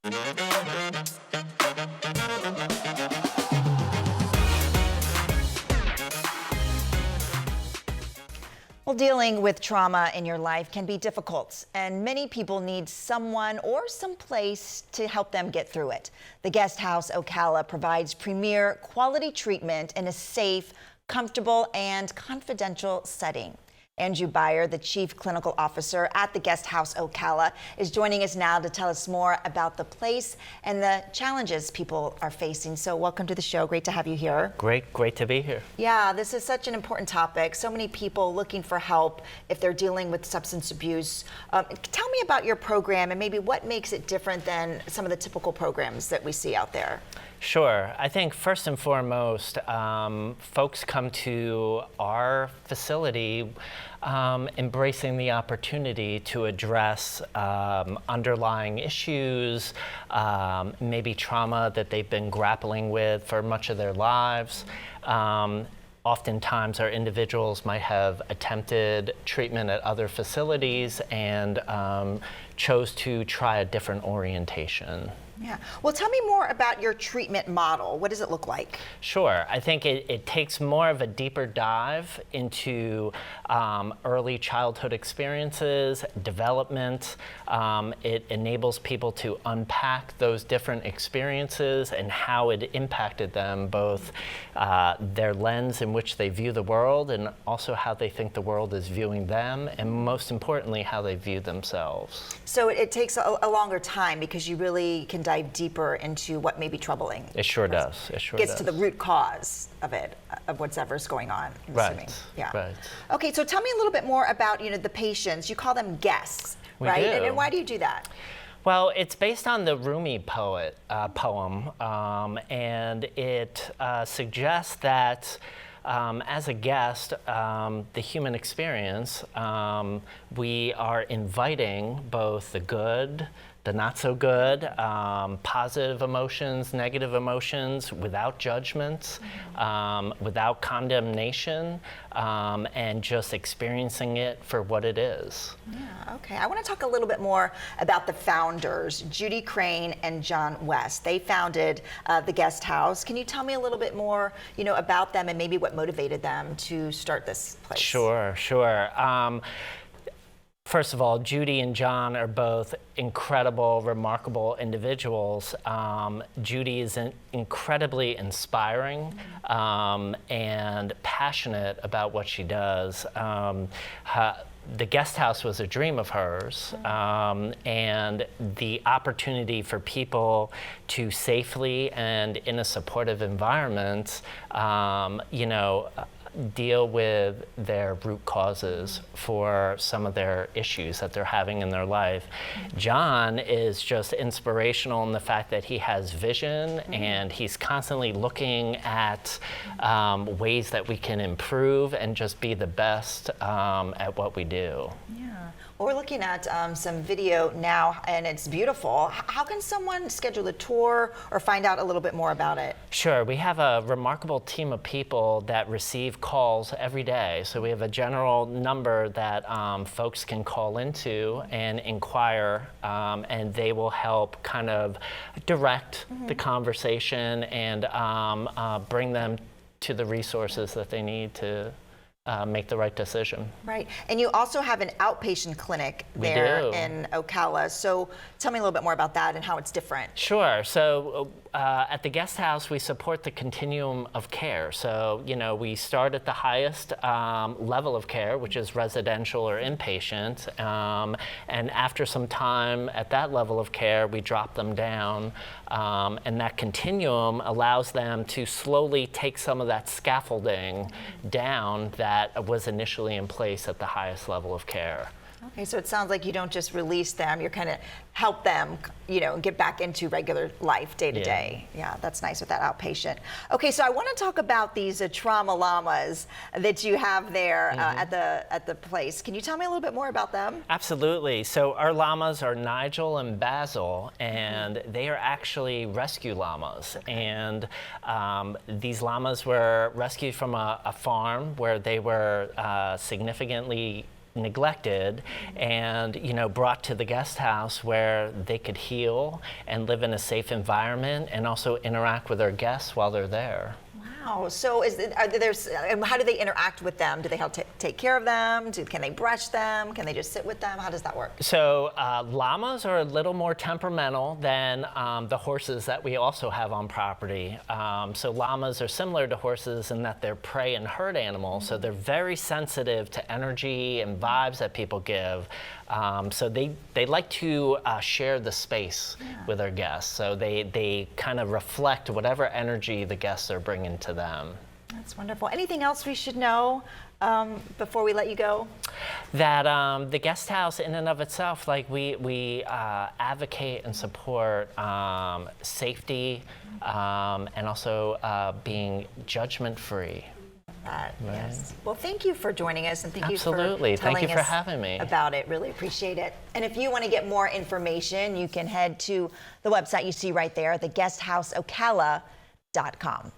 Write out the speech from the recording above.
Well, dealing with trauma in your life can be difficult, and many people need someone or some place to help them get through it. The Guest House Ocala provides premier quality treatment in a safe, comfortable, and confidential setting. Beyer, the Chief Clinical Officer at the Guest House Ocala, is joining us now to tell us more about the place and the challenges people are facing. So welcome to the show. Great to have you here. Great to be here. Yeah, this is such an important topic. So many people looking for help if they're dealing with substance abuse. Tell me about your program and maybe what makes it different than some of the typical programs that we see out there. Sure. I think first and foremost, folks come to our facility embracing the opportunity to address underlying issues, maybe trauma that they've been grappling with for much of their lives. Oftentimes our individuals might have attempted treatment at other facilities and chose to try a different orientation. Yeah. Well, tell me more about your treatment model. What does it look like? Sure. I think it takes more of a deeper dive into early childhood experiences, development. It enables people to unpack those different experiences and how it impacted them, both their lens in which they view the world and also how they think the world is viewing them, and most importantly, how they view themselves. So it takes a longer time because you really can dive deeper into what may be troubling. It sure does. It sure gets does. to the root cause of it, of whatever's going on. I'm assuming. Yeah. Right. Okay, so tell me a little bit more about the patients. You call them guests, right? We do. And why do you do that? Well, it's based on the Rumi poem, and it suggests that as a guest, the human experience, we are inviting both the good, the not so good, positive emotions, negative emotions, without judgment, without condemnation, and just experiencing it for what it is. Yeah, okay. I want to talk a little bit more about the founders, Judy Crane and John West. They founded the Guest House. Can you tell me a little bit more, about them and maybe what motivated them to start this place? Sure. First of all, Judy and John are both incredible, remarkable individuals. Judy is incredibly inspiring and passionate about what she does. The Guest House was a dream of hers, and the opportunity for people to safely and in a supportive environment, deal with their root causes for some of their issues that they're having in their life. John is just inspirational in the fact that he has vision and he's constantly looking at ways that we can improve and just be the best at what we do. Yeah. Well, we're looking at some video now, and it's beautiful. How can someone schedule a tour or find out a little bit more about it? Sure. We have a remarkable team of people that receive calls every day. So we have a general number that folks can call into and inquire, and they will help kind of direct the conversation and bring them to the resources that they need to make the right decision. Right. And you also have an outpatient clinic there in Ocala. So tell me a little bit more about that and how it's different. Sure. So at the Guest House, we support the continuum of care. So, we start at the highest level of care, which is residential or inpatient. And after some time at that level of care, we drop them down. And that continuum allows them to slowly take some of that scaffolding down that was initially in place at the highest level of care. Okay, so it sounds like you don't just release them, you're kind of help them, get back into regular life day to day. Yeah, that's nice with that outpatient. Okay, so I want to talk about these trauma llamas that you have there at the place. Can you tell me a little bit more about them? Absolutely. So our llamas are Nigel and Basil, and they are actually rescue llamas. And these llamas were rescued from a farm where they were significantly neglected and brought to the guest house where they could heal and live in a safe environment and also interact with their guests while they're there. Wow. So how do they interact with them? Do they help take care of them? Can they brush them? Can they just sit with them? How does that work? So llamas are a little more temperamental than the horses that we also have on property. So llamas are similar to horses in that they're prey and herd animals. So they're very sensitive to energy and vibes that people give. So they like to share the space with their guests. So they kind of reflect whatever energy the guests are bringing to them. That's wonderful. Anything else we should know before we let you go? That the guest house in and of itself, like we advocate and support safety and also being judgment-free. Right. Yes. Well, thank you for joining us, and thank Absolutely. you for telling Thank you for us having me about it. Really appreciate it. And if you want to get more information, you can head to the website you see right there, theguesthouseocala.com.